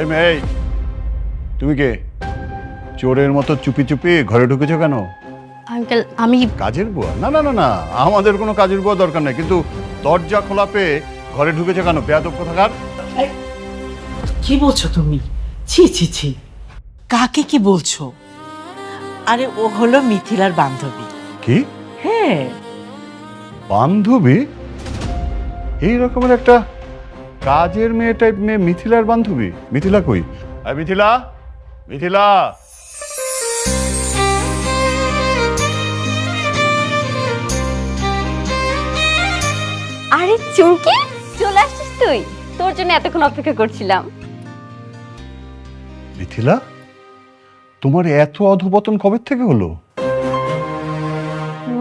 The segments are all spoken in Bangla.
এই মেয়ে, তুমি কে? চোরের মতো চুপি চুপি ঘরে ঢুকেছো কেন? আঙ্কেল আমি কাজের বুয়া? না না না না, আমাদের কোনো কাজের বুয়া দরকার নেই, কিন্তু দরজা খোলা পেয়ে ঘরে ঢুকেছো কেন? বেয়াদব কোথাকার। কি বলছো তুমি? ছি ছি ছি, কাকে কি বলছো? আরে ও হলো মিথিলার বান্ধবী। কি হ্যাঁ, বান্ধবী? এই রকমের একটা কাজের মেয়ে টাইপ মেয়ে মিথিলার বান্ধবী? মিথিলা কই? আরে মিথিলা, মিথিলা। আরে চুমকি চলে আসছিস তুই? তোর জন্য এতক্ষণ অপেক্ষা করছিলাম। মিথিলা, তোমার এত অধপতন কবে থেকে হলো?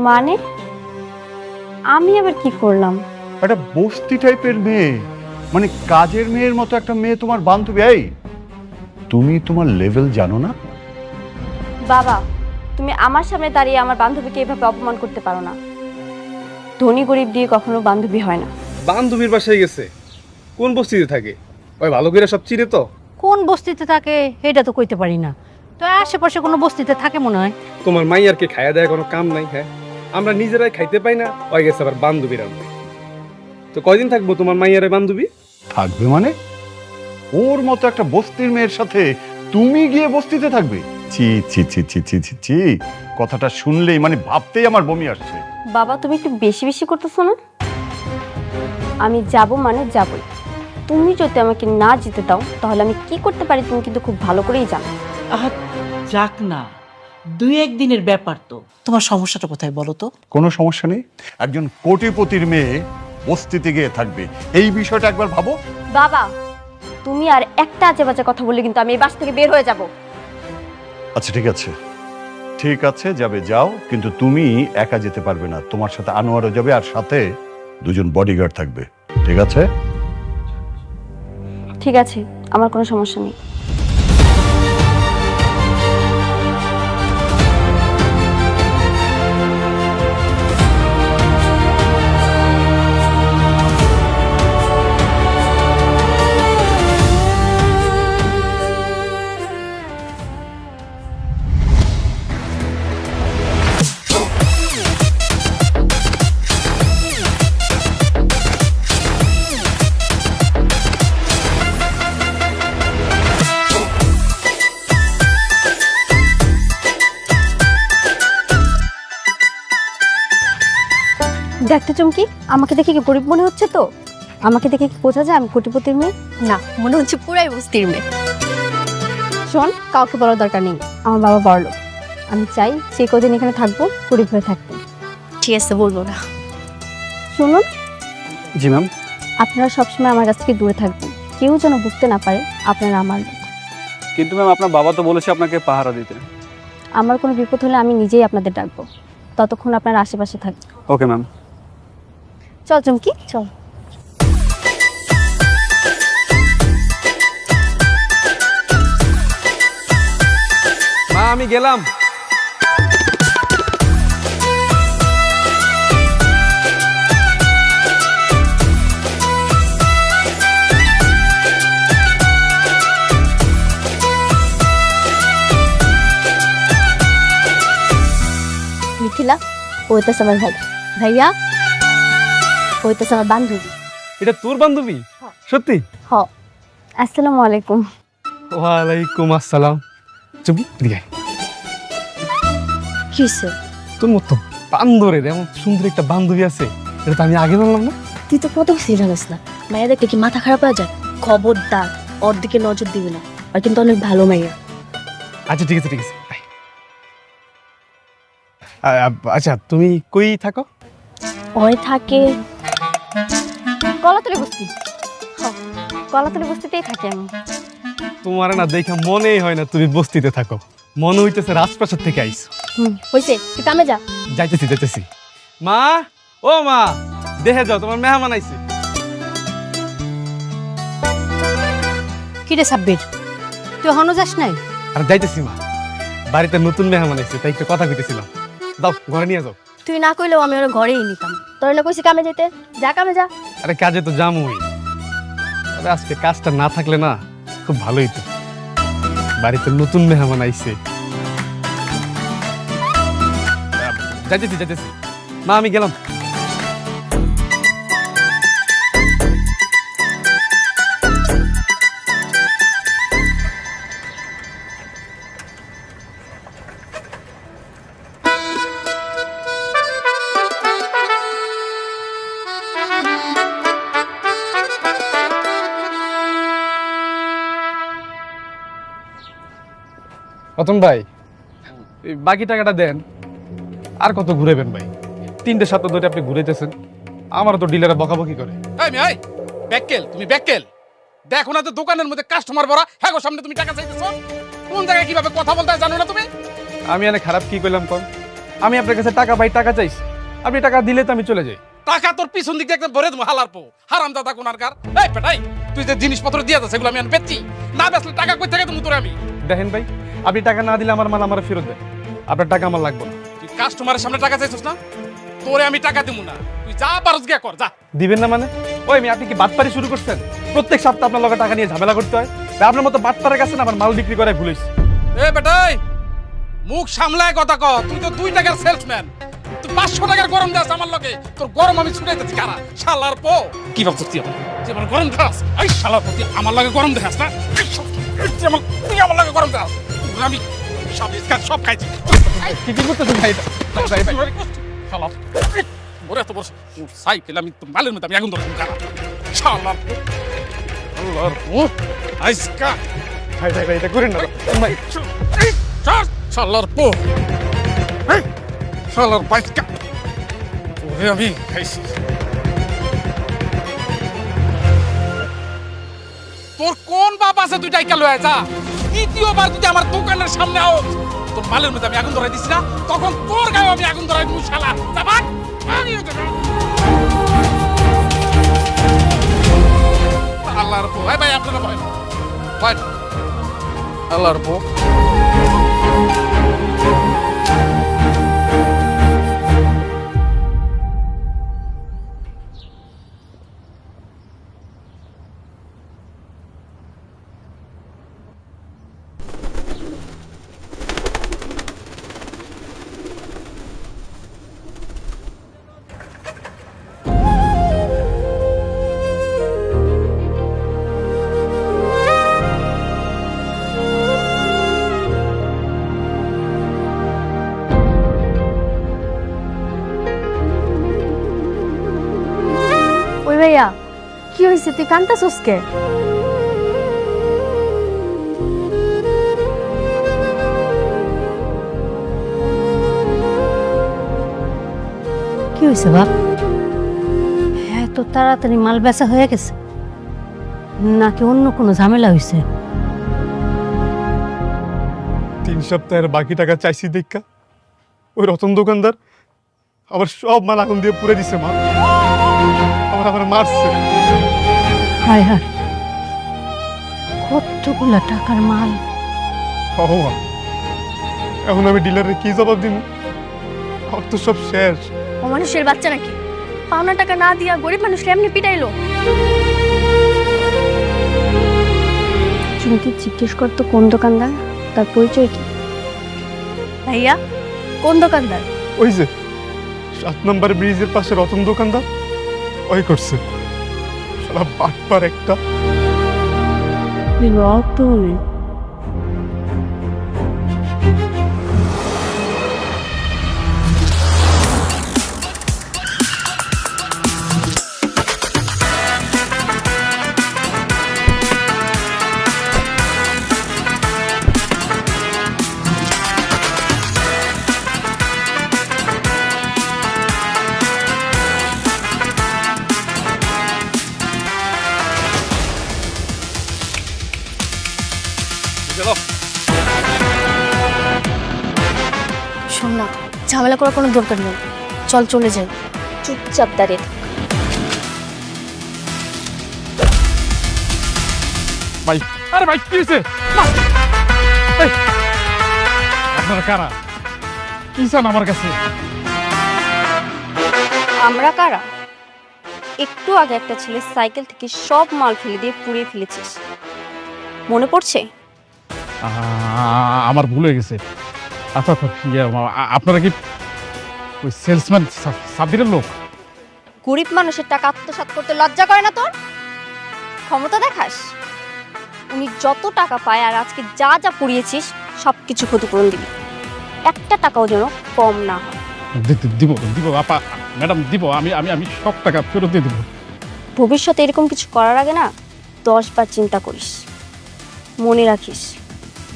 মানে আমি আবার কি করলাম? একটা বস্তি টাইপের মেয়ে, মানে কাজের মেয়ের মতো একটা মেয়ে তোমার বান্ধবী। এই তুমি তোমার লেভেল জানো না? বাবা, তুমি আমার সামনে দাঁড়িয়ে আমার বান্ধবীকে এভাবে অপমান করতে পারো না। ধনী গরিব দিয়ে কখনো বান্ধবী হয় না। বান্ধবীর বাসায় গেছে, কোন বস্তিতে থাকে? ওই ভালো করে সব চিনে তো। কোন বস্তিতে থাকে এটা তো কইতে পারি না, তো আশেপাশে কোনো বস্তিতে থাকে মনে হয়। তোমার মাইয়ারকে খাইয়া দেয় কোনো কাম নাই? হ্যাঁ, আমরা নিজেরাই খাইতে পাই না, ওই গেছে আবার বান্ধবীর আনতে। তো কয়দিন থাকবো তোমার মাইয়ারে বান্ধবী? থাকবে মানে? ওর মতো একটা বস্তির মেয়ের সাথে তুমি গিয়ে বস্তিতে থাকবে? ছি ছি ছি ছি ছি ছি ছি, কথাটা শুনলেই মানে ভাবতেই আমার বমি আসছে। বাবা, তুমি একটু বেশি বেশি করতেছো না? আমি যাব মানে যাবই। তুমি যদি আমাকে না যেতে দাও তাহলে আমি কি করতে পারি তুমি কিন্তু খুব ভালো করেই জানো। আহ যাক না, দুই একদিনের ব্যাপার তো। তোমার সমস্যাটা কোথায় বলো তো? কোনো সমস্যা নেই, একজন কোটিপতির মেয়ে বস্তিতে গিয়ে থাকবে, এই বিষয়টা একবার ভাবো। বাবা, তুমি আর একটা আজে বাজে কথা বললে কিন্তু আমি এই বাস থেকে বের হয়ে যাব। আচ্ছা ঠিক আছে, ঠিক আছে, যাবে যাও, কিন্তু তুমি একা যেতে পারবে না, তোমার সাথে আনোয়ারও যাবে, আর সাথে দুজন বডিগার্ড থাকবে, ঠিক আছে? ঠিক আছে, আমার কোনো সমস্যা নেই। দেখতে চুমকি, আমাকে দেখে কি গরিব মনে হচ্ছে? তো আমাকে দেখে কি বোঝা যায় আমি কোটিপতির মেয়ে? না, মনে হচ্ছে পুরাই বস্তির মেয়ে। শোন, কাউকে বলার দরকার নেই, আমার বাবা বড়লোক। আমি চাই যে কদিন এখানে থাকবো গরিব হয়ে থাকবো। ঠিক আছে, বলবো না। শুনুন, জি ম্যাম। আপনারা সবসময় আমার কাছ থেকে দূরে থাকবেন, কেউ যেন বুঝতে না পারে আপনারা আমার লোক। কিন্তু ম্যাম, আপনার বাবা তো বলেছে আপনাকে পাহারা দিতে। আমার কোনো বিপদ হলে আমি নিজেই আপনাদের ডাকবো, ততক্ষণ আপনারা আশেপাশে থাকবেন। Okay ma'am. চল চুমকি, চল। মা, আমি গেলাম। মিথিলা, ওইটাছে আমার ভাই। ভাইয়া, ওইটাছে আমার বান্ধবী। এটা তোর বান্ধবী? সত্যি? হ। আসসালামু আলাইকুম। ওয়ালাইকুম আসসালাম। চুপি দিয়ে কিসে? তোর মতো বান্দরের এমন সুন্দর একটা বান্ধবী আছে, এটা তো আমি আগে জানলাম না। তুই তো কত কিছু জানিস না। মায়া দেখলে কি মাথা খারাপ হয়ে যায়? খবরদার ওর দিকে নজর দিবি না, আর কিন্তু অনেক ভালো মাইয়া। আচ্ছা ঠিক আছে, ঠিক আছে। আচ্ছা, তুমি কই থাকো? ওই থাকে কলাতলি বস্তি। হ, কলাতলি বস্তিতেই থাকি আমি। তোমার না দেখা মনেই হয় না তুমি বস্তিতে থাকো, মনে হইতেছে রাজপ্রাসাদ থেকে আইছো। হয়েছে, তুই কামে যা। যাইতেছি যাইতেছি। মা, ও মা, দেখে যাও তোমার মেহমান আইছে। কিরে সাব্বির, তুই হনো যাস নাই? আর যাইতেছি মা, বাড়িতে নতুন মেহমান আইছে, তাই একটু কথা কইতেছিলাম। দাও, ঘরে নিয়ে যাও। তুই না কইলেও আমি ওর ঘরেই নিতাম। তোর না কইছি কামে যেতে, যা কামে যা। আরে কাজে তো জামুই, তবে আজকে কাজটা না থাকলে না খুব ভালোই তো, বাড়িতে নতুন মেহমান আইছে। যাইতেছি মা, আমি গেলাম। রতন ভাই, এই বাকি টাকাটা দেন। আর কত ঘুরেবেন ভাই? 3টে সপ্তাহ ধরে আপনি ঘুরেতেছেন, আমারও তো ডিলারে বকাবকি করে। এই ব্যাককেল, তুমি ব্যাককেল। দেখো না তো দোকানের মধ্যে কাস্টমার ভরা, হ্যাঁ গো সামনে তুমি টাকা চাইতেছো। কোন জায়গায় কিভাবে কথা বলতে হয় জানো না তুমি? আমি এনে খারাপ কি কইলাম কোন? আমি আপনার কাছে টাকা পাই, টাকা চাইছি, আপনি টাকা দিলে তো আমি চলে যাই। টাকা তোর পিছন দিক দিয়ে একদম ভরে দেবো হালার পো, হারাম দাদা কোনারকার। এই পেটাই, তুই যে জিনিসপত্র দিয়ে যাচ্ছে সেগুলো আমি আমি বেচছি, না বেচলে টাকা কই থেকে তুমি তোরে আমি। দেখেন ভাই, আপনি টাকা না দিলে আমার মাল আমার ফেরত দেন, আপনার টাকা আমার লাগবে না। তুই কাস্টমারের সামনে টাকা চাইছিস না, তোরে আমি টাকা দিব না। তুই যা পারস গিয়া কর, যা। দিবেন না মানে? ওই আপনি কি বাটপারি শুরু করছেন? প্রত্যেক সপ্তাহে আপনার লগে টাকা নিয়ে ঝামেলা করতে হয়? ভাই, আপনার মতো বাটপারের কাছে না আমার মাল বিক্রি করাই ভুল হইছে। এ বেটাই, মুখ সামলায় কথা কর। তুই তো 2 টাকার সেলসম্যান, তুই 500 টাকার গরম দাস আমার লগে। তোর গরম আমি ছুটাইতেছি কারা? শালার পো, কি ভাবছিস তুই আমার গরম দাস? এই শালার পো, তুই আমার লগে গরম দেখাস না? তুই আমার লগে গরম দাস, আমি সব ইসকার সব খাইছি। কি কি করতেছেন ভাই? শালা ওরে এত বড় সাইকেল, আমি তো মালের মধ্যে আমি আগুন ধরছি কারা? শালার পো, আল্লাহর পো, আইসকা ভাই ভাই ভাই, এটা করেন না ভাই। শালার পো, শালার বাইসকা ওরে আমি খাইছি। তোর কোন বাপ আছে তুই ডাইকা লয়ে যা। দ্বিতীয়বার যদি আমার দোকানের সামনে আও, তোর মালের মধ্যে আমি আগুন ধরাই দিছি না, তখন তোর গায়ে আমি আগুন ধরাই দিব। শালা যাবাক আল্লাহর পো। ভাই ভাই, আপনারা ভয় ভয় আল্লাহর পো। ওই ভাইয়া, কি হয়েছে? তুই কান্তাছস কে? কি হয়েছে বাপ? হ্যাঁ, তো তাড়াতাড়ি মাল বেচা হয়ে গেছে নাকি অন্য কোনো ঝামেলা হয়েছে? 3 সপ্তাহের বাকি টাকা চাইছি দেখা ওই রতন দোকানদার আবার সব মাল আগুন দিয়ে পুড়ে দিছে। মা আমার মারছে। হায় হায়, কতগুলা টাকার মাল! মা, এখন আমি ডিলারে কি জবাব দিব? আমার তো সব শেষ। ও মানুষের বাচ্চা নাকি? পাওনা টাকা না দিয়া গরিব মানুষকে এমনি পিটাইলো। চুমকি জিজ্ঞেস করতো কোন দোকানদার, তার পরিচয় কি? ভাইয়া, কোন দোকানদার? ওই যে 7 নম্বর ব্রিজের পাশে রতন দোকানদার, ওই করছে। সারা বাটপার একটা। রতন? শোন না, ঝামেলা করার কোনো দরকার নেই, চল চলে যাই। চুপচাপ দাঁড়িয়ে থাক। ভাই, আরে ভাই, কি হয়েছে? আপনারা কারা? কি চান আমার কাছে? আমরা কারা? একটু আগে একটা ছেলে সাইকেল থেকে সব মাল ফেলে দিয়ে পুড়িয়ে ফেলেছিস। মনে পড়ছে? আমার ভুল হয়ে গেছে। আচ্ছা আচ্ছা, আপনারা কি ওই সেলসম্যান সাব্বিরের লোক? গরিব মানুষের টাকা আত্মসাৎ করতে লজ্জা করে না তোর? ক্ষমতা দেখাস? উনি যত টাকা পায় আর আজকে যা যা পুড়িয়েছিস সব কিছু ক্ষতিপূরণ দিবি, একটা টাকাও যেন কম না হয়। দিব দিব আপা, ম্যাডাম দিব, আমি আমি আমি সব টাকা ফেরত দিয়ে দিব। ভবিষ্যতে এরকম কিছু করার আগে না 10 বার চিন্তা করিস। মনে রাখিস,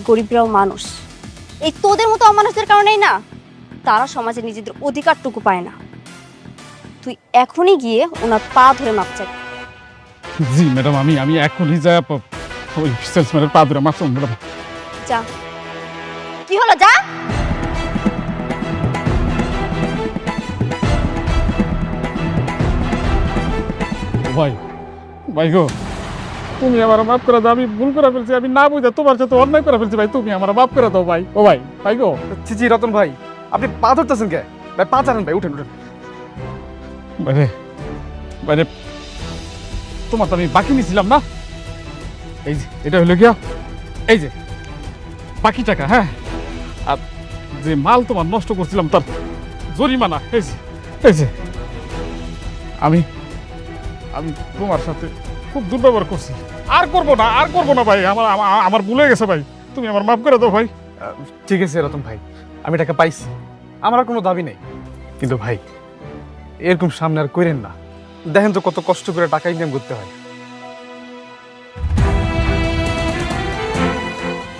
গরিবরাও মানুষ। এই তোদের মতো অমানুষদের কারণেই না তারা সমাজে নিজেদের অধিকারটুকু পায় না। তুই এখনই গিয়ে ওনার পা ধরে মাপ চাবি। জি ম্যাডাম, আমি আমি এখনই যা ওই সেলসম্যানের পা ধরে মাপ চাবো ম্যাডাম। যা। কি হলো, যা। ভাই ভাই গো, তুমি আমার মাফ করে দাও, আমি ভুল করে ফেলছি, আমি না বুঝে তোমার সাথে অন্যায় করে ফেলছি ভাই, তুমি আমার মাফ করে দাও ভাই। ও ভাই, ভাই গো। জি রতন ভাই, আপনি পা ধরতেছেন কে? ভাই পা চালান ভাই, উঠেন উঠেন। বাইরে বাইরে, তোমার তো আমি বাকি নিয়েছিলাম না, এই যে এটা হলো গিয়া, এই যে বাকি টাকা। হ্যাঁ, আর যে মাল তোমার নষ্ট করছিলাম তার জরিমানা, এই যে আমি আমি তোমার সাথে খুব দুর্ব্যবহার করছি, আর করবো না ভাই, আমার ভুলে গেছে ভাই, তুমি আমার মাফ করে দাও ভাই। ঠিক আছে রতন ভাই, আমি টাকা পাইছি, আমার আর কোনো দাবি নেই। কিন্তু ভাই এরকম সামনে আর করেন না, দেখেন তো কত কষ্ট করে টাকা ইনকাম করতে হয়।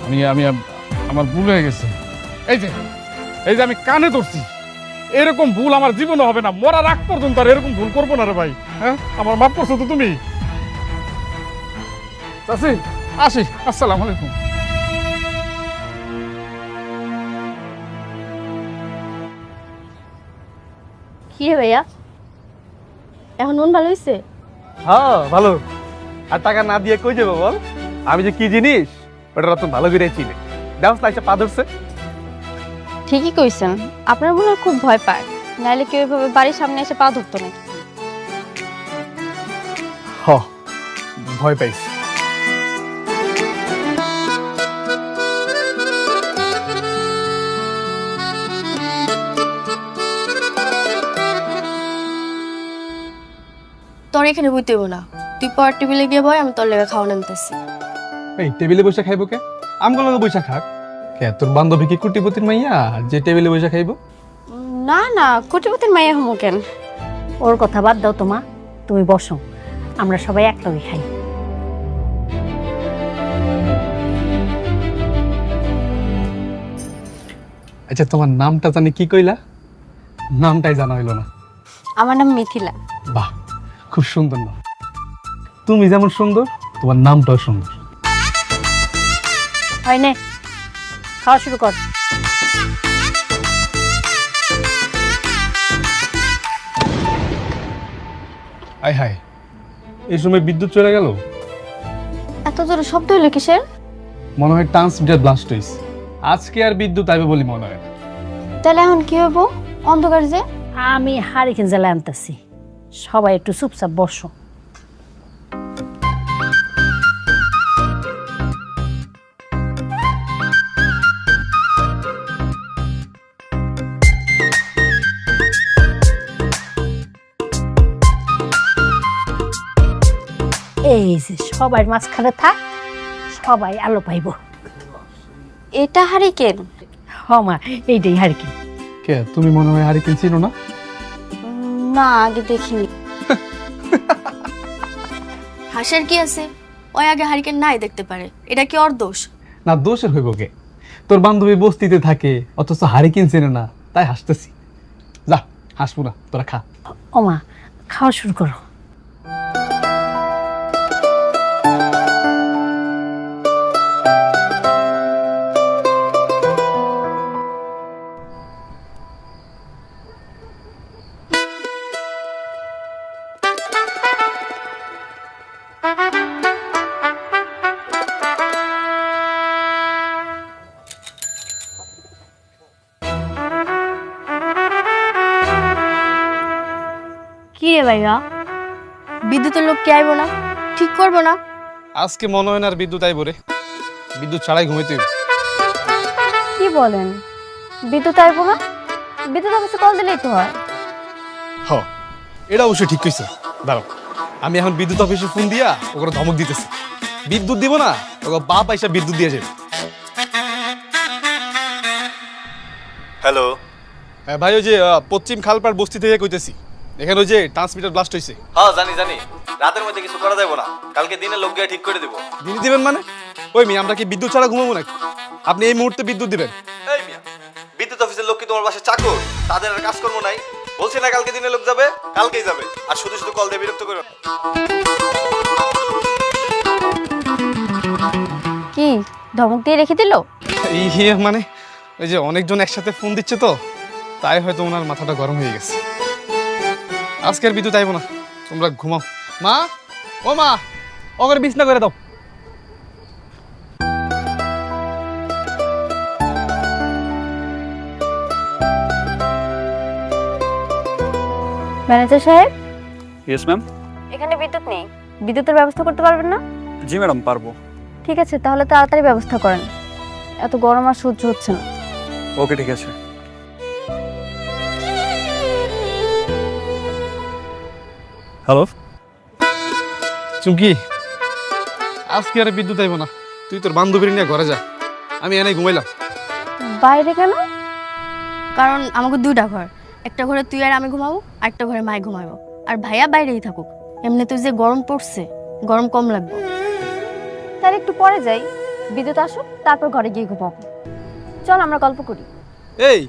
আমি আমি আমার ভুল হয়ে গেছে, এই যে আমি কানে ধরছি, এরকম ভুল আমার জীবনে হবে না, মরার আগ পর্যন্ত আর এরকম ভুল করবো না রে ভাই। হ্যাঁ, আমার মাফ করছো তো তুমি? চাচি আসি, আসসালামু আলাইকুম। কি রে ভাইয়া, এখন মন ভালো হয়েছে? হ্যাঁ ভালো। আর টাকা না দিয়ে কই যাবো বল? আমি যে কি জিনিস ওটা রতন ভালো করে চিনে। দেখো না, পা ধরছে। ঠিকই কইছেন, আপনার মনে হয় খুব ভয় পায়, নাইলে কেউ এভাবে বাড়ির সামনে এসে পা ধরতো না। হ, ভয় পাইছি। তোর এখানে বইতে হইব না, তুই পরের টেবিলে গিয়ে বয়, আমি তোর লেগে খাওয়া নামতেছি। এই টেবিলে বসে খাইবো কে? আমগুলো লগে বসে খাক কে? তোর বান্ধবী কি কোটিপতির মাইয়া যে টেবিলে বসে খাইবো? না না, কোটিপতির মাইয়া হমো কেন? ওর কথা বাদ দাও তোমা, তুমি বসো, আমরা সবাই একলগে খাই। আচ্ছা, তোমার নামটা জানি কি কইলা? নামটাই জানা হইলো না। আমার নাম মিথিলা। বাহ, খুব সুন্দর নাম। তুমি যেমন সুন্দর, তোমার নামটাও সুন্দর। হয় নে, খাওয়া শুরু কর। আয় হায়, এই সময় বিদ্যুৎ চলে গেল। এত জোরে শব্দ হইলো কিসের? মনে হয় ট্রান্সমিটার ব্লাস্ট হয়েছে। আজকে আর বিদ্যুৎ আইবে বলে মনে হয় না। তাহলে এখন কি হইব? অন্ধকার যে। আমি হারিকেন জ্বালায় আনতেছি, সবাই একটু চুপচাপ বসো। এই যে সবাই মাঝখানে থাক, সবাই আলো পাইব। এটা হারিকেন? হমা, এইটাই হারিকেন। কে, তুমি মনে হয় হারিকেন চিনো না? না, আগে দেখিনি। হাসের কি আছে? ওই আগে হারিকেন নাই দেখতে পারে, এটা কি ওর দোষ? না, দোষের হইব কে? তোর বান্ধবী বস্তিতে থাকে অথচ হারিকেন চেনে না, তাই হাসতেছি। যা, হাসবো না, তোরা খা। ওমা, খাওয়া শুরু করো। কি রে ভাইয়া, বিদ্যুতের লোক কে আইব না? ঠিক করবো না? আজকে মনে হয় না আর বিদ্যুৎ আইব রে। বিদ্যুৎ ছাড়াই ঘুমাইতে হইব। কি বলেন? বিদ্যুৎ আইব না? বিদ্যুৎ অফিসে কল দিলেই তো হয়। হ, এটা অবশ্যই ঠিক কইছো। দাঁড়াও, আমি এখন বিদ্যুৎ অফিসে ফোন দিয়া ওকে ধমক দিতেছি। বিদ্যুৎ দিব না, ওকে বাপ আইসা বিদ্যুৎ দিয়ে যাবে। হ্যালো, হ্যাঁ ভাই, ওই যে পশ্চিম খালপাড় বস্তি থেকে কইতেছি। এখানে ওই যে ট্রান্সমিটার ব্লাস্ট হয়েছে। হ্যাঁ জানি জানি, রাতের মধ্যে কিছু করা যাবে না, কালকে দিনে লোক গিয়ে ঠিক করে দেবো। দিনে দিবেন মানে? ওই মেয়ে, আমরা কি বিদ্যুৎ ছাড়া ঘুমাবো নাকি? আপনি এই মুহূর্তে বিদ্যুৎ দিবেন? এই মিয়া, বিদ্যুৎ অফিসের লোক কি তোমার বাসায় চাকর? তাদের আর কাজকর্ম নাই? বলছি না কালকে দিনে লোক যাবে, কালকেই যাবে। আর শুধু শুধু কল দিয়ে বিরক্ত করো না। কি ধমক দিয়ে রেখে দিল? ইয়ে মানে ওই যে অনেকজন একসাথে ফোন দিচ্ছে তো, তাই হয়তো ওনার মাথাটা গরম হয়ে গেছে। আজকে আর বিদ্যুৎ আইব না, তোমরা ঘুমাও। মা, ও মা, ওকে বিছনা করে দাও। ম্যানেজার সাহেব, ইয়েস ম্যাম। এখানে বিদ্যুৎ নেই, বিদ্যুতের ব্যবস্থা করতে পারবেন না? জি ম্যাডাম, পারবো। ঠিক আছে, তাহলে তাড়াতাড়ি ব্যবস্থা করেন, এত গরম আর সহ্য হচ্ছে না। ওকে, ঠিক আছে। হ্যালো চুমকি, আজকে আর বিদ্যুৎ আইব না, তুই তোর বান্ধবীর নিয়ে ঘরে যা, আমি এনে ঘুমাইলাম। বাইরে কেন? কারণ আমাকে দুইটা ঘর, একটা ঘরে তুই আর আমি ঘুমাবো, আর একটা ঘরে মাই ঘুমাবো, আর ভাইয়া বাইরেই থাকুক। এমনি তুই যে গরম পড়ছে, গরম কম লাগবে। তার একটু পরে যাই, বিদ্যুৎ আসুক, তারপর ঘরে গিয়ে ঘুমাবো। চল আমরা গল্প করি। এই,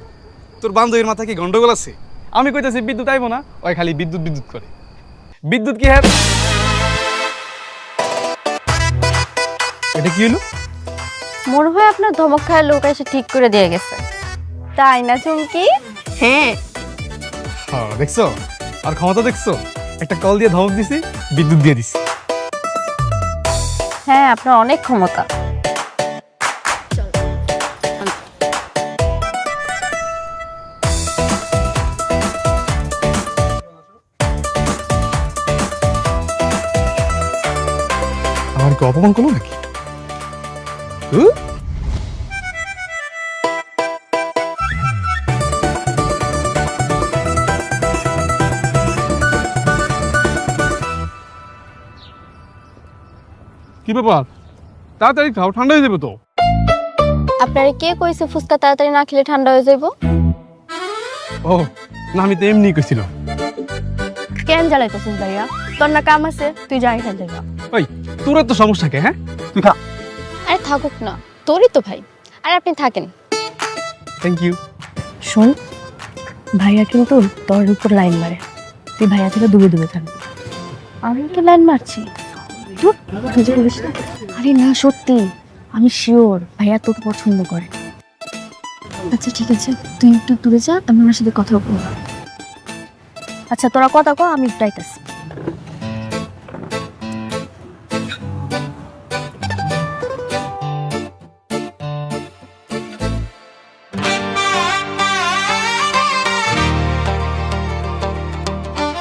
তোর বান্ধবীর মাথায় কি গন্ডগোল আছে? আমি কইতাছি বিদ্যুৎ আইব না, ওই খালি বিদ্যুৎ বিদ্যুৎ করে। বিদ্যুৎ কি হ্যাঁ? এটা কি হলো? মনে হয় আপনার ধমক খায় লোক এসে ঠিক করে দিয়ে গেছে, তাই না চুমকি? হ্যাঁ। হ্যাঁ, দেখছো আর ক্ষমতা দেখছো? একটা কল দিয়ে ধমক দিছি, বিদ্যুৎ দিয়ে দিছি। হ্যাঁ, আপনার অনেক ক্ষমতা। আমার কি অপমান করলো নাকি? কি ব্যাপার? তাড়াতাড়ি খাও, ঠান্ডা হয়ে যাবে তো। আপনারে কে কইছে ফুচকা তাড়াতাড়ি না খেলে ঠান্ডা হয়ে যাইব? ও না, আমি তো এমনি কইছিলাম। কেন জ্বালাইতেছিস ভাইয়া? তোর না কাম আছে, তুই যাই খেল দেবা। ওই, তোর তো সমস্যা কে? হ্যাঁ, তুই খা। আরে থাকুক না, তোরই তো ভাই। আর আপনি থাকেন। Thank you. শোন, ভাইয়া কিন্তু তোর উপর লাইন মারে, তুই ভাইয়া থেকে দূরে দূরে থাকবি। আমি তো লাইন মারছি। ধুর, বুঝে বলিস না। আরে না, সত্যি আমি শিওর ভাইয়া তোকে পছন্দ করে। আচ্ছা ঠিক আছে, তুই একটু দূরে যা, আমি ওনার সাথে কথা বলবো। আচ্ছা তোরা কথা কো, আমি যাইতাছি।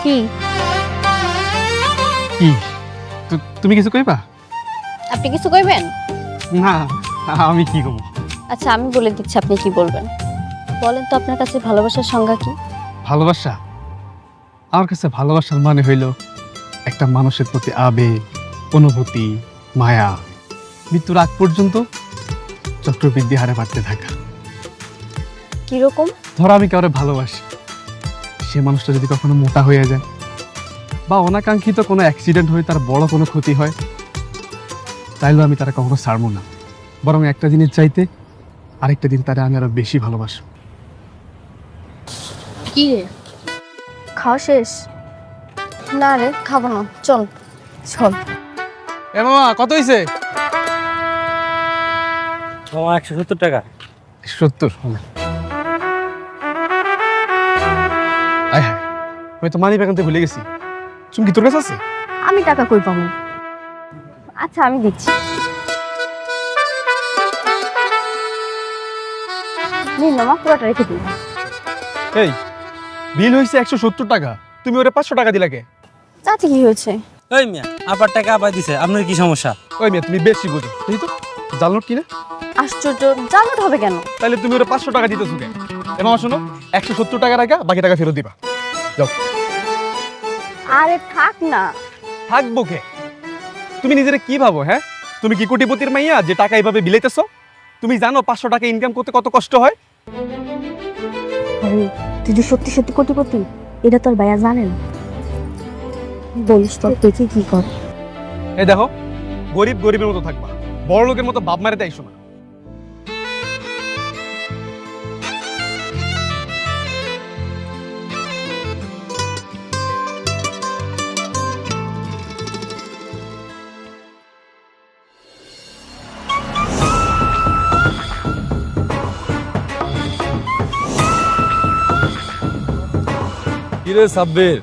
কি কি? তুমি কিছু কইবা? আপনি কিছু কইবেন? না, আমি কি কব? আচ্ছা আমি বলে দিচ্ছি আপনি কি বলবেন। বলেন তো আপনার কাছে ভালোবাসার সংজ্ঞা কি? ভালোবাসা? আমার কাছে ভালোবাসার মানে হইল একটা মানুষের প্রতি আবেগ, অনুভূতি, মায়া, মৃত্যুর আগ পর্যন্ত চক্রবৃদ্ধি হারে বাড়তে থাকা। কিরকম? ধরো আমি কাউরে ভালোবাসি, সে মানুষটা যদি কখনো মোটা হয়ে যায় বা অনাকাঙ্ক্ষিত কোনো অ্যাক্সিডেন্ট হয়ে তার বড় কোনো ক্ষতি হয়, তাইলে আমি তারা কখনো ছাড়বো না, বরং একটা দিনের চাইতে আরেকটা দিন তারা আমি আরো বেশি ভালোবাসবো। কি রে, খাওয়া শেষ? না রে, খাবো না, চল চল। এ মামা, কত হয়েছে? মামা 170 টাকা। 70? আয় হ্যাঁ, আমি তো মানি ব্যাগ আনতে ভুলে গেছি। চুমকি তোর কাছে আছে? আমি টাকা কই পাবো? আচ্ছা আমি দিচ্ছি। নিন মামা, পুরোটা রেখে দিন। এই, বিল হয়েছে 170 টাকা, তুমি ওরে 500 টাকা দিলা কে? তাতে কি হয়েছে? ওই মিয়া, আবার টাকা আবার দিছে, আপনার কি সমস্যা? ওই মেয়ে, তুমি বেশি বুঝো, বুঝি তো। জাল নোট কিনে? আশ্চর্য, জানোট হবে কেন? তাহলে তুমি ওরা 500 টাকা দিতেছো কেন? এমন শোনো, 170 টাকা রাখা, বাকি টাকা ফেরত দিবা। যাও। আরে থাক না। থাকবো কে? তুমি নিজেরা কি ভাবো? হ্যাঁ, তুমি কি কোটিপতির মাইয়া যে টাকা এইভাবে বিলাইতেছো? তুমি জানো 500 টাকা ইনকাম করতে কত কষ্ট হয়? আরে তুই যে সত্যি সত্যি কোটিপতি, এটা তোর ভাইয়া জানেন? বলিস তো, দেখি কি কর। এই দেখো, গরিব গরিবের মতো থাকবা, বড় লোকের মতো বাপ মারে দেয় শোনা। কিরে সাব্বির,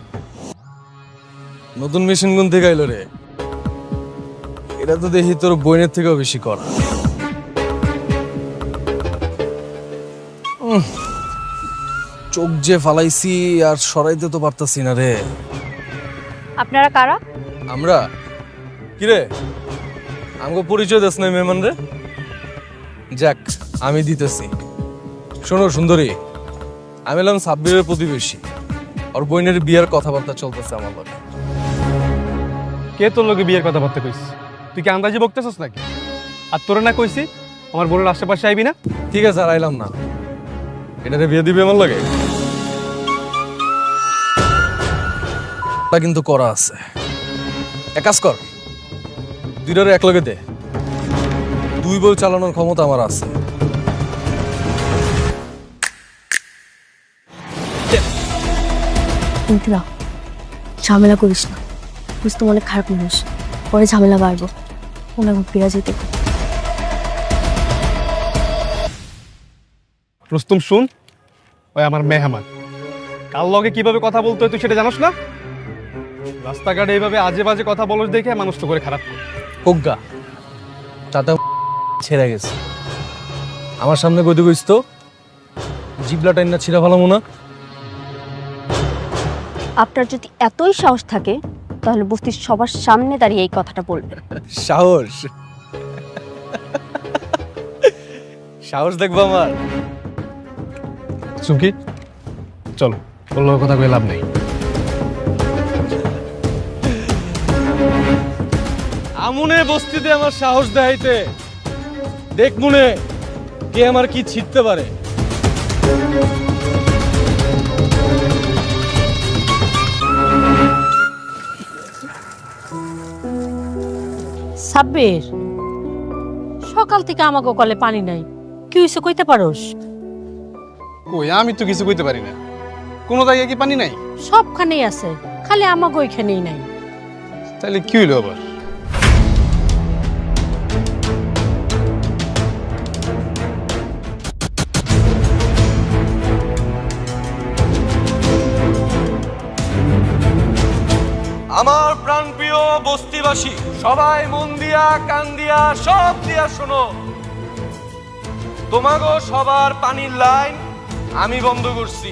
নতুন মেশিন গুন থেকে আইলো রে? এটা তো দেখি তোর বইনের থেকেও বেশি করা। চোখ যে ফালাইছি আর সরাইতে তো পারতাছি না রে। আপনারা কারা? আমরা কিরে, আমাকে পরিচয় দেস নাই মেহমান রে? যাক, আমি দিতেছি। শোনো সুন্দরী, আমি এলাম সাব্বিরের প্রতিবেশী। আর বইনের বিয়ের কথাবার্তা চলতেছে আমার লগে। কে তোর লোকে বিয়ের কথাবার্তা কইছিস? তুই কি আন্দাজি বকতেছস নাকি? আর তোরে না কইছি আমার বোনের আশেপাশে আইবি না? ঠিক আছে, আর আইলাম না। এটারে বিয়ে দিবি আমার লাগে? তা কিন্তু করা আছে। এক কাজ কর, দুইটারে এক লগে দে। 2 বউ চালানোর ক্ষমতা আমার আছে। মিথিলা, ঝামেলা করিস না। বুঝ তো অনেক খারাপ মানুষ, পরে ঝামেলা বাড়বো। ওনাকে ফিরা যেতে। রুস্তম শুন, ওই আমার মেহমান, কার লগে কিভাবে কথা বলতে হয় তুই সেটা জানোস না? রাস্তাঘাটে এইভাবে আজে বাজে কথা বলস দেখে মানুষ তো করে খারাপ করে। হোগা তাতে ছেড়ে গেছে। আমার সামনে কইতে কইস তো জিবলা টাইন না ছিঁড়া ভালো না। আপনার যদি এতই সাহস থাকে তাহলে বস্তির সবার সামনে দাঁড়িয়ে এই কথাটা বলবেন। সাহস সাহস দেখবো আমার? চুমকি চলো, ওর লগে কথা কয়ে লাভ নেই। আমুনে বস্তিতে আমার সাহস দেখাইতে, দেখ মনে কে আমার কি ছিটতে পারে। সাব্বির, সকাল থেকে আমাকে কলে পানি নাই, কি হইছে কইতে পারোস? কই, আমি তো কিছু কইতে পারি না। কোনো জায়গায় কি পানি নাই? সবখানেই আছে, খালি আমাকে ওইখানেই নাই। তাহলে কি হইলো আবার? আমার প্রাণপ্রিয় বস্তিবাসী, সবাই মন দিয়া কান দিয়া সব দিয়া শোনো। তোমাগো সবার পানির লাইন আমি বন্ধ করছি।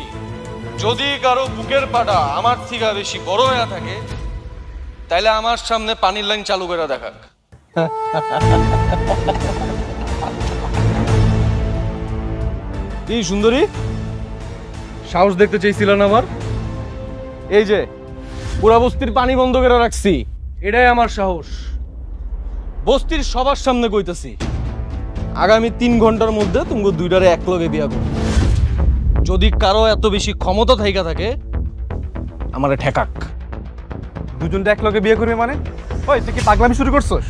যদি কারো বুকের পাটা আমার থেকে বেশি বড় হয়ে থাকে তাইলে আমার সামনে পানির লাইন চালু করে দেখাক। এই সুন্দরী, সাহস দেখতে চাইছিল না আমার? এই যে পুরা বস্তির পানি বন্ধ করে রাখছি, এটাই আমার সাহস। বস্তির সবার সামনে কইতাছি, আগামী 3 ঘন্টার মধ্যে তুমি দুইটারে এক লগে বিয়া করো। যদি কারো এত বেশি ক্ষমতা থাইকা থাকে আমারে ঠেকাক। দুজনটা এক লগে বিয়ে করবে মানে? ওই তুই কি পাগলামি শুরু করছস?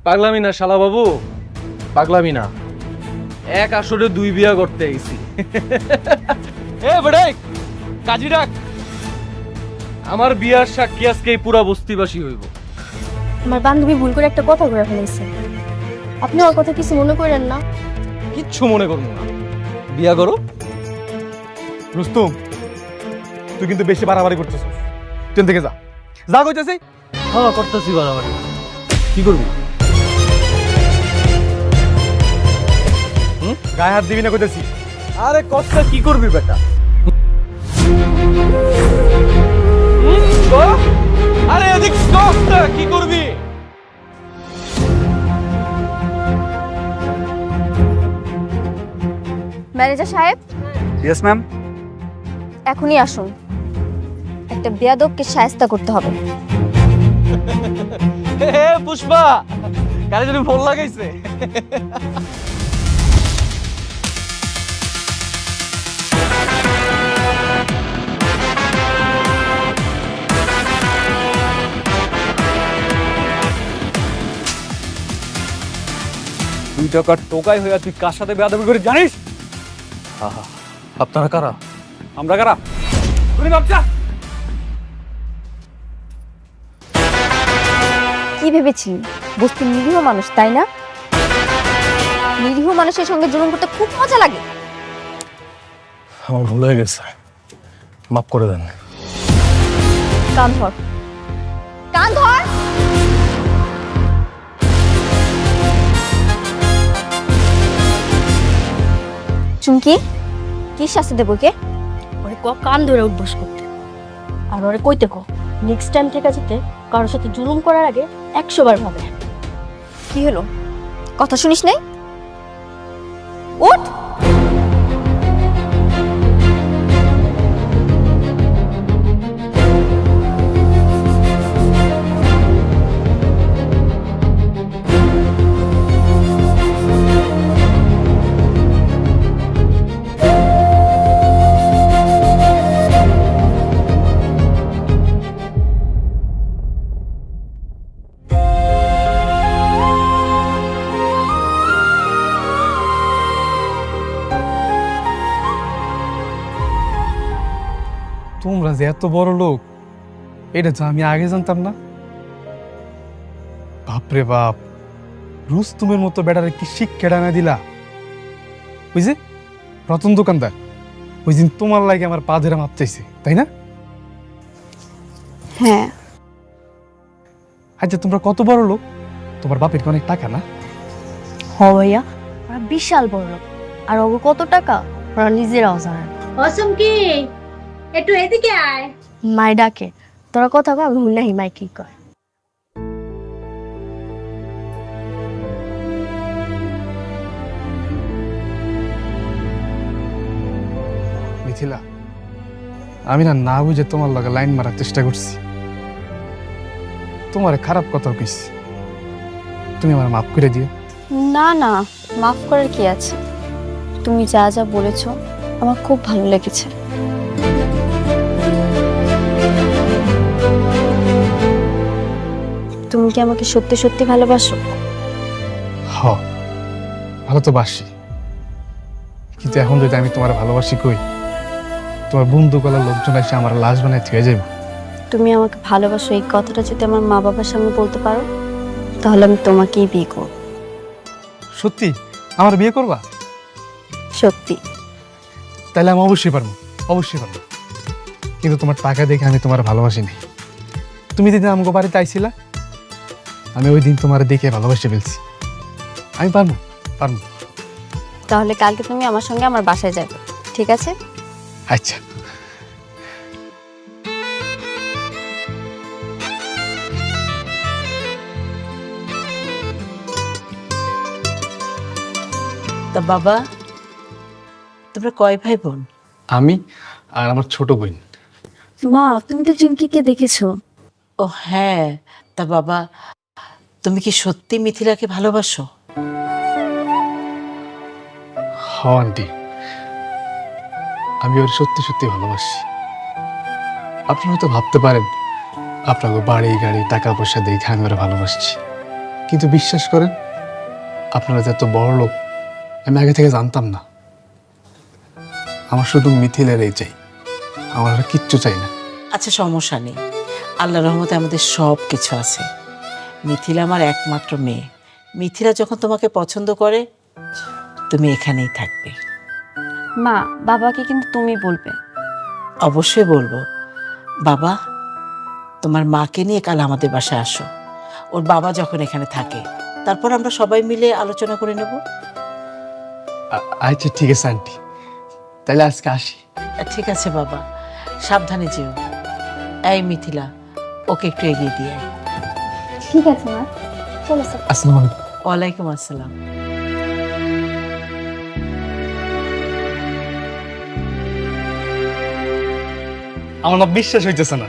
পাগলামি না শালা বাবু, পাগলামি না। এক আসরে 2 বিয়া করতে আইছি। এ বেড়ে কাজী ডাক, আমার বিয়ার সাক্ষী আজকে এই পুরা বস্তিবাসী হইব। আমার বান্ধবী ভুল করে একটা কথা বলে ফেলেছে, আপনি ওর কথা কিছু মনে করেন না। কিচ্ছু মনে করবো না, বিয়া করো। রুস্তম, তুই কিন্তু বেশি বাড়াবাড়ি করতেছিস। ট্রেন থেকে যা, যা কইতেছি। হ্যাঁ করতেছি বাড়াবাড়ি। কি করবি? গায়ে হাত দিবি না কইতেছি। আরে কষ্ট কি করবি বেটা? আরে এদিক কি করবি? ম্যানেজার সাহেব ইয়েস ম্যাম। এখনই আসুন, একটা বেয়াদবকে শায়েস্তা করতে হবে। হে পুষ্পা, কারে যদি ফোন লাগাইছে। তুই টাকার টোকাই হইয়া তুই কার সাথে বেয়াদবি করে জানিস? আহা, আপনারা কারা? আমরা কারা? তুমি ভাবছা? কি ভেবেছিলি বস্তির নিরীহ মানুষ, তাই না? নিরীহ মানুষের সঙ্গে জুলুম করতে খুব মজা লাগে। আমার ভুল হয়ে গেছে, মাফ করে দেন। কান ধর, কান ধর। চুমকি, কি শাস্তি দেবো কে? ওরে কান ধরে উঠবস করতে, আর ওরে কইতে কো নেক্সট টাইম থেকে যেতে কারোর সাথে জুলুম করার আগে 100 বার ভাবে। কি হলো, কথা শুনিস নাই? উঠ। তোমরা যে এত বড় লোক, এটা যা আমি আগে জানতাম না। বাপরে বাপ, রুস্তুমের মতো বেটারে কি শিক্ষা না দিলা। ওই যে রতন দোকানদার ওই দিন তোমার লাগে আমার পা ধরে মাপ চাইছে, তাই না? হ্যাঁ। আচ্ছা তোমরা কত বড় লোক, তোমার বাপের কি অনেক টাকা না? হ ভাইয়া, ওরা বিশাল বড় লোক, আর ওগো কত টাকা ওরা নিজেরাও জানে। অসম কি একটু এদিকে আয়। মাই ডাকে, তোরা কথা কয় আমি শুনি মাই কি কয়। মিথিলা, আমি না না বুঝে তোমার লগে লাইন মারার চেষ্টা করছি, তোমার খারাপ কথা কইছি, তুমি আমার মাফ করে দিও। না না, মাফ করার কি আছে? তুমি যা যা বলেছো আমার খুব ভালো লেগেছে। তুমি কি আমাকে সত্যি সত্যি ভালোবাসো? হ, ভালো তো বাসি, কিন্তু এখন যদি আমি তোমার ভালোবাসি কই, তোমার বন্ধু গলার লোকজন এসে আমার লাশ বানায় থুয়ে যাবে। তুমি আমাকে ভালোবাসো এই কথাটা যদি আমার মা বাবার সামনে বলতে পারো, তাহলে আমি তোমাকেই বিয়ে করব। সত্যি আমার বিয়ে করবা? সত্যি। তাহলে আমি অবশ্যই পারবো, অবশ্যই পারবো। কিন্তু তোমার টাকা দেখে আমি তোমার ভালোবাসিনি। তুমি যেদিন আমাকে বাড়িতে আইছিলা, আমি ওই দিন তোমার দেখে ভালোবাসে ফেলছি। আমি পারবো, পারবো। তাহলে কালকে তুমি আমার সঙ্গে আমার বাসায় যাবে, ঠিক আছে? আচ্ছা। তা বাবা, তোমরা কয় ভাই বোন? আমি আর আমার ছোট বোন। মা, তুমি তো চুমকিকে দেখেছো। ও হ্যাঁ, তা বাবা তুমি কি সত্যি মিথিলাকে ভালোবাসো? হ আন্টি, আমি ওর সত্যি সত্যি ভালোবাসি। আপনারা হয়তো ভাবতে পারেন আপনাকে বাড়ি গাড়ি টাকা পয়সা দেখে আমি ওরা ভালোবাসছি, কিন্তু বিশ্বাস করেন আপনারা যে এত বড় লোক আমি আগে থেকে জানতাম না। আমার শুধু মিথিলারই চাই, আমার আর কিচ্ছু চাই না। আচ্ছা সমস্যা নেই, আল্লাহর রহমতে আমাদের সব কিছু আছে। মিথিলা আমার একমাত্র মেয়ে। মিথিলা যখন তোমাকে পছন্দ করে তুমি এখানেই থাকবে। মা, বাবাকে কিন্তু তুমি বলবে। অবশ্যই বলবো। বাবা, তোমার মাকে নিয়ে কাল আমাদের বাসায় আসো, ওর বাবা যখন এখানে থাকে, তারপর আমরা সবাই মিলে আলোচনা করে নেব। আচ্ছা ঠিক আছে আন্টি, তাহলে আজকে আসি। ঠিক আছে বাবা, সাবধানে যেও। এই মিথিলা, ওকে একটু এগিয়ে দিয়ে আয়। ঠিক আছে মা, চলো স্যার। আসসালামু আলাইকুম। ওয়ালাইকুম আসসালাম। আমার না বিশ্বাস হইতেছে না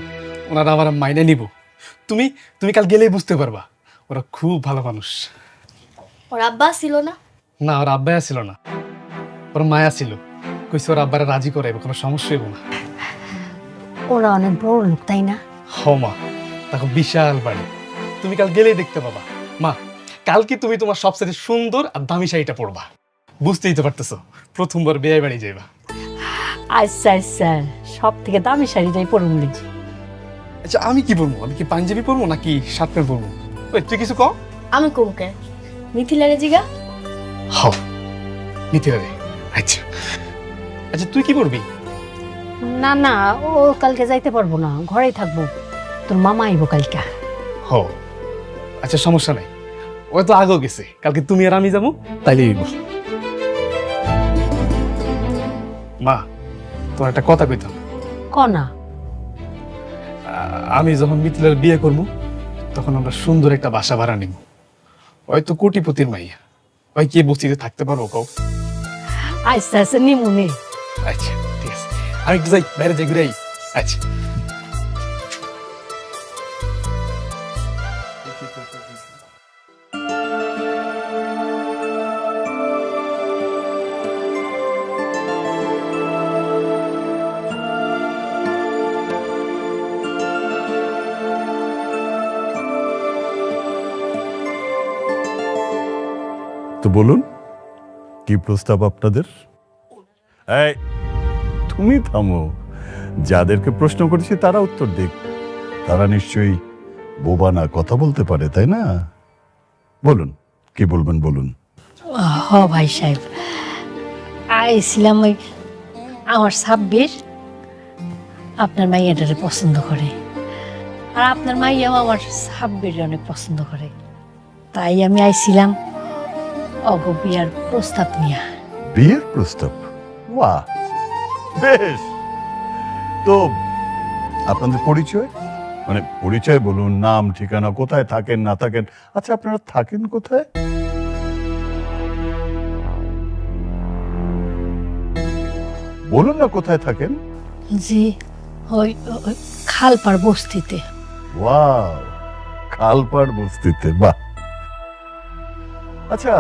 ওনারা আমার মাইনে নিব। তুমি তুমি কাল গেলেই বুঝতে পারবা, ওরা খুব ভালো মানুষ। ওর আব্বা ছিল না? না, ওর আব্বাই ছিল না, ওর মায়া ছিল। কইছে ওর আব্বারে রাজি করাইব, কোনো সমস্যা হইব না। ওরা অনেক বড় লোক, তাই না? হ মা, দেখো বিশাল বাড়ি, তুমি কাল গেলেই দেখতে পাবা। মা, কালকে তুমি তোমার সবচেয়ে সুন্দর আর দামি শাড়িটা পরবা। বুঝতেই তো পারতেছো, প্রথমবার বিয়ে বাড়ি যাইবা। আচ্ছা আচ্ছা, সব থেকে দামি শাড়িটাই পরুন দেখি। আচ্ছা আমি কি পরবো? আমি কি পাঞ্জাবি পরবো নাকি শার্ট প্যান্ট পরবো? ওই তুই কিছু কম। আমি কমকে মিথিলারে জিগা। হ, মিথিলা রে। আচ্ছা আচ্ছা, তুই কি পরবি? না না, ও কালকে যাইতে পারবো না, ঘরেই থাকবো। তোর মামা আইব কালকে। হ, আচ্ছা সমস্যা নাই, ও তো আগেও গেছে। কালকে তুমি আর আমি যাবো, তাইলে হইব। মা, তোর একটা কথা কইতাম। কনা? আমি যখন মিথিলার বিয়ে করবো তখন আমরা সুন্দর একটা বাসা ভাড়া নিব। হয়তো কোটিপতির মাইয়া, ওই কে বস্তিতে থাকতে পারবো কও? আচ্ছা আচ্ছা, নিমুনে। আচ্ছা ঠিক আছে, আমি একটু যাই, বাইরে যাই, ঘুরে আই। আচ্ছা তো বলুন, কি প্রস্তাব আপনাদের? এই তুমি থামো, যাদেরকে প্রশ্ন করেছি তারা উত্তর দিক। তারা নিশ্চয়ই বোবা না, কথা বলতে পারে, তাই না? বলুন, কি বলবেন বলুন। হ ভাই সাহেব, আইছিলাম ওই আমার 26 আপনার মাইয়াটারে পছন্দ করে, আর আপনার মাইয়াও আমার 26 অনেক পছন্দ করে। তাই আমি আইছিলাম অগো বিয়ার প্রস্তাব নিয়া। বিয়ের প্রস্তাব? বাহ, বেশ। তো আপনাদের পরিচয়, মানে পরিচয় বলুন, নাম ঠিকানা, কোথায় থাকেন না থাকেন। আচ্ছা আপনারা থাকেন কোথায়? বলুন না কোথায় থাকেন। জি, ওই ওই খালপাড় বস্তিতে। ওয়াও, খালপাড় বস্তিতে, বাহ। আচ্ছা,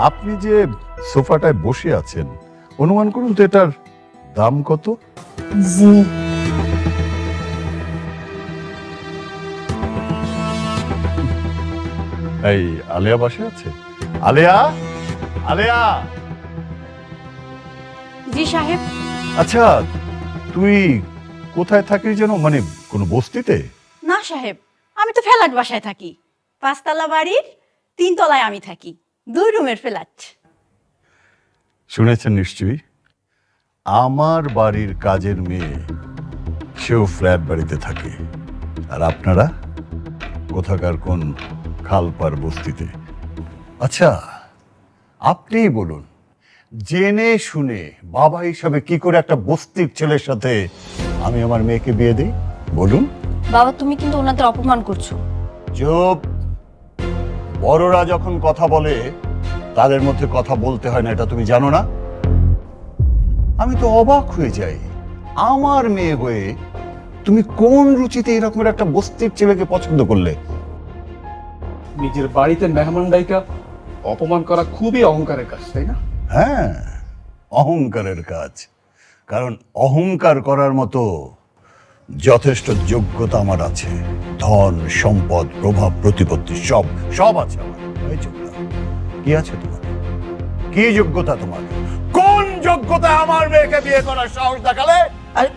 আপনি যে সোফাটায় বসে আছেন, অনুমান করুন তো এটার দাম কত? জি, এই আলেয়া বাসে আছে? আলেয়া, আলেয়া। জি সাহেব। আচ্ছা, তুই কোথায় থাকিস যেন, মানে কোনো বস্তিতে? না সাহেব, আমি তো ফ্ল্যাট বাসায় থাকি। 5 তলা বাড়ির 3 তলায় আমি থাকি, 2 রুমের ফ্ল্যাট। শুনেছেন নিশ্চয়ই, আমার বাড়ির কাজের মেয়ে, সেও ফ্ল্যাট বাড়িতে থাকে। আর আপনারা কোথাকার কোন খালপার বস্তিতে। আচ্ছা আপনিই বলুন, জেনে শুনে বাবা হিসাবে কি করে একটা বস্তির ছেলের সাথে আমি আমার মেয়েকে বিয়ে দিই? বলুন। বাবা, তুমি কিন্তু ওনাদের অপমান করছো। চুপ। বড়রা যখন কথা বলে তাদের মধ্যে কথা বলতে হয় না, এটা তুমি জানো না? আমি তো অবাক হয়ে যাই, আমার মেয়ে হয়ে তুমি কোন রুচিতে এরকম একটা বস্তির ছেলেকে পছন্দ করলে? নিজের বাড়িতে মেহমান ডাইকা অপমান করা খুবই অহংকারের কাজ, তাই না? হ্যাঁ, অহংকারের কাজ। কারণ অহংকার করার মতো যথেষ্ট যোগ্যতা আমার আছে। ধন সম্পদ, প্রভাব প্রতিপত্তি সব সব আছে আমার। এই চুপ না। কি আছে তোমার? কি যোগ্যতা তোমার? কোন যোগ্যতা আমার মেয়েকে বিয়ে করার সাহস দেখালে? আরে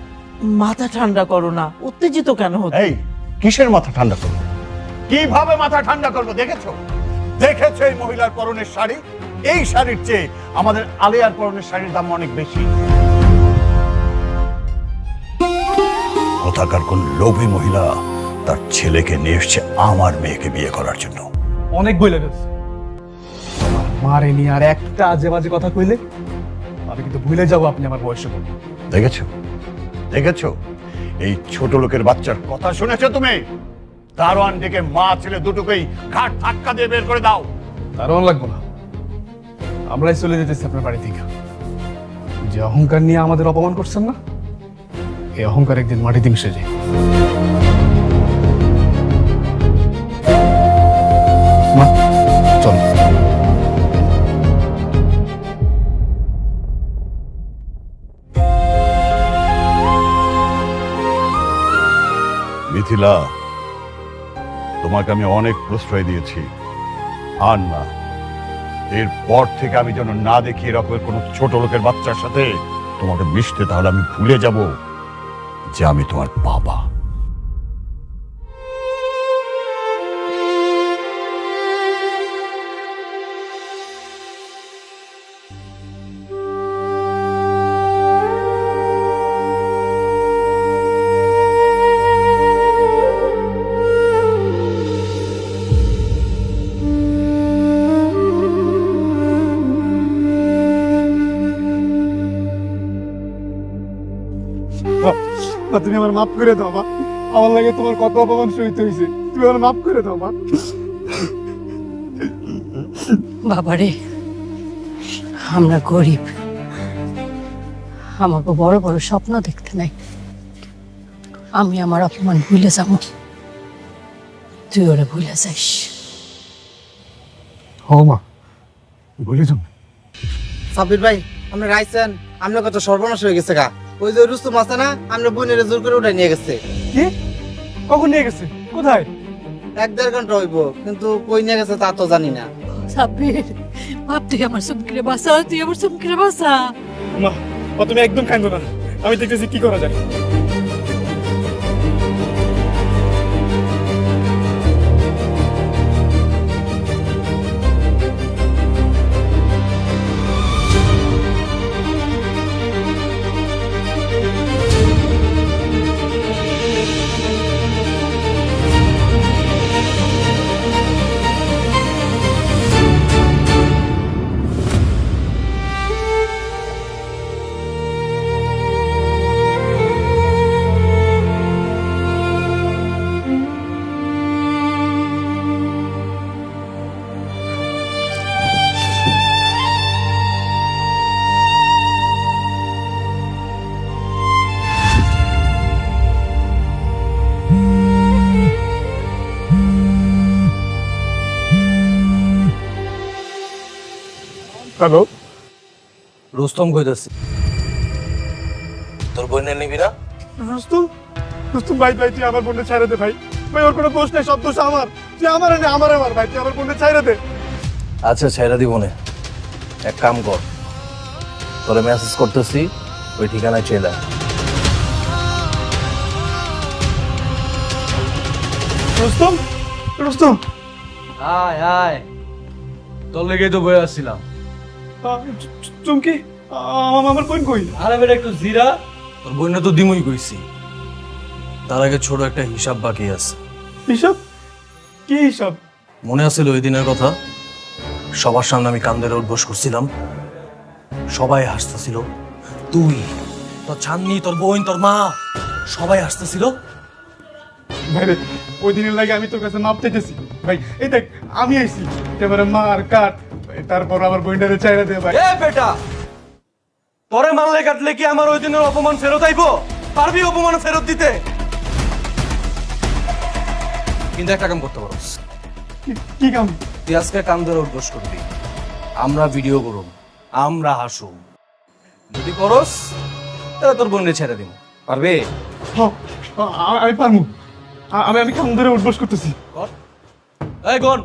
মাথা ঠান্ডা করো না, উত্তেজিত কেন হচ্ছে? এই কিসের মাথা ঠান্ডা করবো? কিভাবে মাথা ঠান্ডা করবো? দেখেছো দেখেছো এই মহিলার পরনের শাড়ি? এই শাড়ির চেয়ে আমাদের আলিয়ার পরনের শাড়ির দাম অনেক বেশি। কোথাকার কোন লোভী মহিলা তার ছেলেকে নিয়ে এসছে আমার মেয়েকে বিয়ে করার জন্য। অনেক বই লেগেছে, মারেনি আর একটা আজে বাজে কথা কইলে আমি কিন্তু ভুলে যাবো আপনি আমার বয়সে। দেখেছো দেখেছো এই ছোট লোকের বাচ্চার কথা শুনেছো তুমি? দারোয়ান ডেকে মা ছেলে দুটোকেই ঘাট ধাক্কা দিয়ে বের করে দাও। দারোয়ান লাগবো না, আমরাই চলে যেতেছি আপনার বাড়ি থেকে। যে অহংকার নিয়ে আমাদের অপমান করছেন না, এই অহংকার একদিন মাটিতে মিশে যায়। মা চল। মিথিলা, তোমাকে আমি অনেক প্রশ্রয় দিয়েছি, আর না, এরপর থেকে আমি যেন না দেখি এরকমের কোনো ছোট লোকের বাচ্চার সাথে তোমাকে মিশতে, তাহলে আমি ভুলে যাব যে আমি তোমার বাবা। মা, তুমি আমার মাফ করে দাও মা। আমার লাগে তোমার কত অপমান সহিত হয়েছে, তুমি আমার মাফ করে দাও মা। বাবারে, আমরা গরিব, আমাকে বড় বড় স্বপ্ন দেখতে নাই। আমি আমার অপমান ভুলে যাব, তুই ওরা ভুলে যাইস। ও মা, ভুলে যাও। সাব্বির ভাই, আপনি রাইছেন, আপনার কত সর্বনাশ হয়ে গেছে গা। ওই যে রুস্তম আছে না, আমরা বোনের জোর করে উঠাই নিয়ে গেছে। কি? কখন নিয়ে গেছে? কোথায়? 1-1.5 ঘন্টা হইব, কিন্তু কই নিয়ে গেছে তা তো জানি না। সাব্বির, বাপ তুই আমার সুমকিরে বাঁচা, তুই আমার সুমকিরে বাঁচা। মা, তুমি একদম কাঁদো না, আমি দেখতেছি কি করা যায়। হ্যালো, রুস্তম কইতাছি, তোর বোনের নিবি না? রুস্তম? রুস্তম ভাই, ভাই তুই আমার বোনটা ছাইড়া দে ভাই। ভাই ওর কোনো দোষ নেই, সব দোষ আমার। তুই আমার এনে আমার ভাই, তুই আমার বোনটা ছাইড়া দে। আচ্ছা, ছাইরা দিব না। এক কাম কর, তোরে মেসেজ করতেছি, ওই ঠিকানায় চলে আয়। রুস্তম, রুস্তম, আয় আয়, তোর লেগেই তো বয়ে আসছিলাম। চুমকি, আমার বোন কই? আরে বেটা একটু জিরা, তোর বোনটা তো দিমই কইছি। তার আগে ছোট একটা হিসাব বাকি আছে। হিসাব? কি হিসাব? মনে আছিল ওই দিনের কথা? সবার সামনে আমি কান্দরে উদ্বোস করছিলাম, সবাই হাসতেছিল। তুই, তোর ছান্নি, তোর বোন, তোর মা, সবাই হাসতেছিল। ভাই রে, ওই দিনের লাগে আমি তোর কাছে মাপ চাইতেছি ভাই। এই দেখ, আমি আইছি, এবারে মার কাট, তারপর আমার বোনটারে চাইরা দে ভাই। এ বেটা, তোরে মারলে কাটলে কি আমার ওই দিনের অপমান ফেরত আইবো? পারবি অপমান ফেরত দিতে? কিন্তু একটা কাম করতে পারোস। কি কাম? তুই আজকে কাম ধরে উদ্বোস করবি, আমরা ভিডিও করব, আমরা হাসুম। যদি করস তাহলে তোর বোনরে ছেড়ে দিব। পারবে? আমি পারবো। আমি কাম ধরে উঠবস করতেছি। এই কোন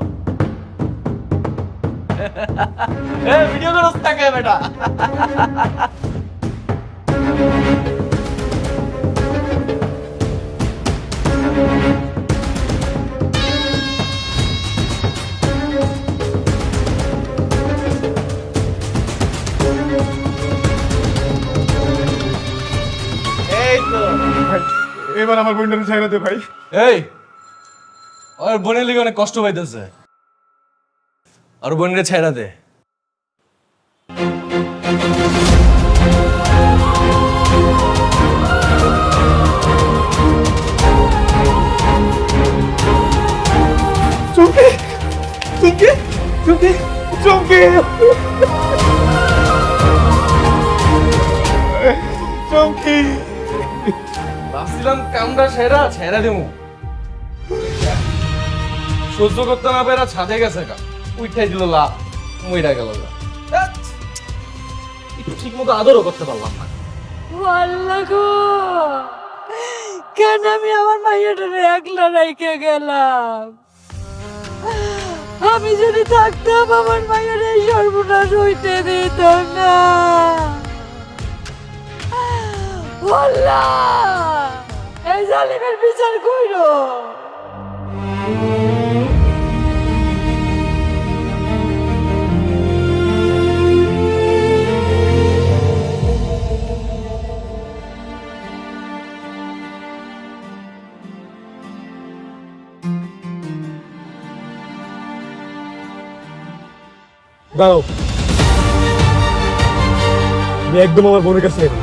ভিডিও করস থাকে বেটা? এই তো ভাই, এবার আমার বোনটারে ছাইরা দে ভাই। এই, ওর বোনের লিগে অনেক কষ্ট পাইতেছে, আর বোনের ছেড়া দে। চুমকি, চুমকি, চুমকি, চুমকি, চুমকি। ভাবছিলাম কামটা সেরা ছেড়ে দেবো, সহ্য করতে না পেরা ছাদে গেছে গা, উইঠাই দিল লাভ, মইরা গেল গা। ধ্যাৎ, একটু ঠিক মতো আদরও করতে পারলাম না। আল্লাহ গো, কেন আমি আমার মাইয়াটারে একলা রাইখে গেলাম? আমি যদি থাকতাম আমার মায়ের এই সর্বনাশ হইতে দিতাম না। আল্লাহ, এই জালিমের বিচার কইরো। দাঁড়াও, আমি একদম আমার বোনের কাছে এলাম।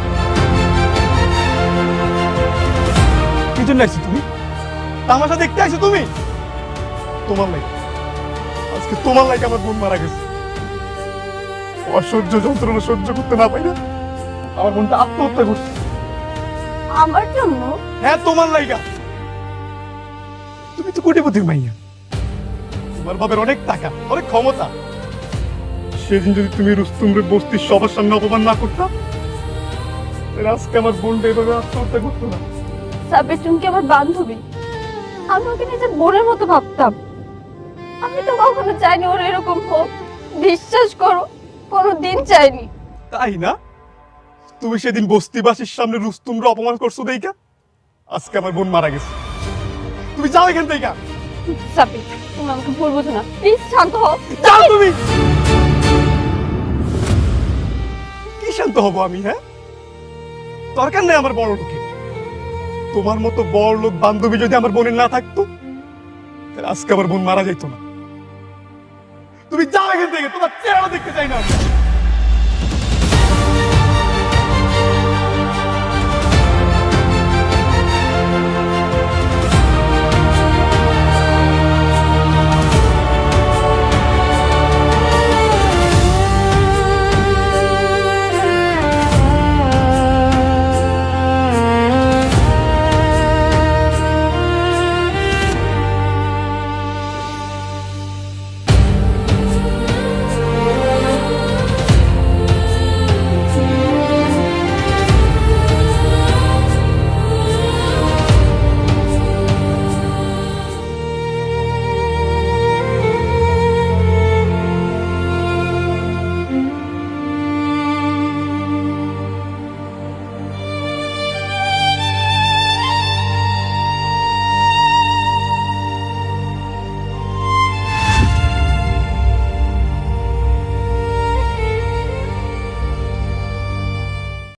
কি জন্য আসছো তুমি? তামাশা দেখতে আসছো তুমি? তোমার লাগে আজকে তোমার লাগে আমার বোন মারা গেছে। অসহ্য যন্ত্রণা সহ্য করতে না পাই না আমার বোনটা আত্মহত্যা করছে। আমার জন্য? হ্যাঁ, তোমার লাইগা। তুমি তো কোটিপতির মাইয়া, তোমার বাবার অনেক টাকা, অনেক ক্ষমতা। সেদিন যদি তুমি রুস্তুমরে বস্তির সবার সামনে অপমান না করতাম, তাহলে আজকে আমার বোনটা এভাবে আত্মহত্যা করতো না। সাবির তুমি আমার বান্ধবী, আমি ওকে নিজের বোনের মতো ভাবতাম। আমি তো কখনো চাইনি ওর এরকম হোক, বিশ্বাস করো, কোনোদিন চাইনি। তাই না? তুমি সেদিন বস্তিবাসীর সামনে রুস্তুমরে অপমান করছো দেইকা আজকে আমার বোন মারা গেছে। তুমি যাও এখান থেকে। সাবির, তুমি আমাকে ভুল বুঝো না, প্লিজ শান্ত হও। যাও তুমি। কি শান্ত হব আমি? হ্যাঁ, দরকার নেই আমার বড় লোকের। তোমার মতো বড় লোক বান্ধবী যদি আমার বোনের না থাকতো, তাহলে আজকে আমার বোন মারা যেত না। তুমি যাও এখান থেকে, তোমার চেহারা দেখতে চাই না আমি।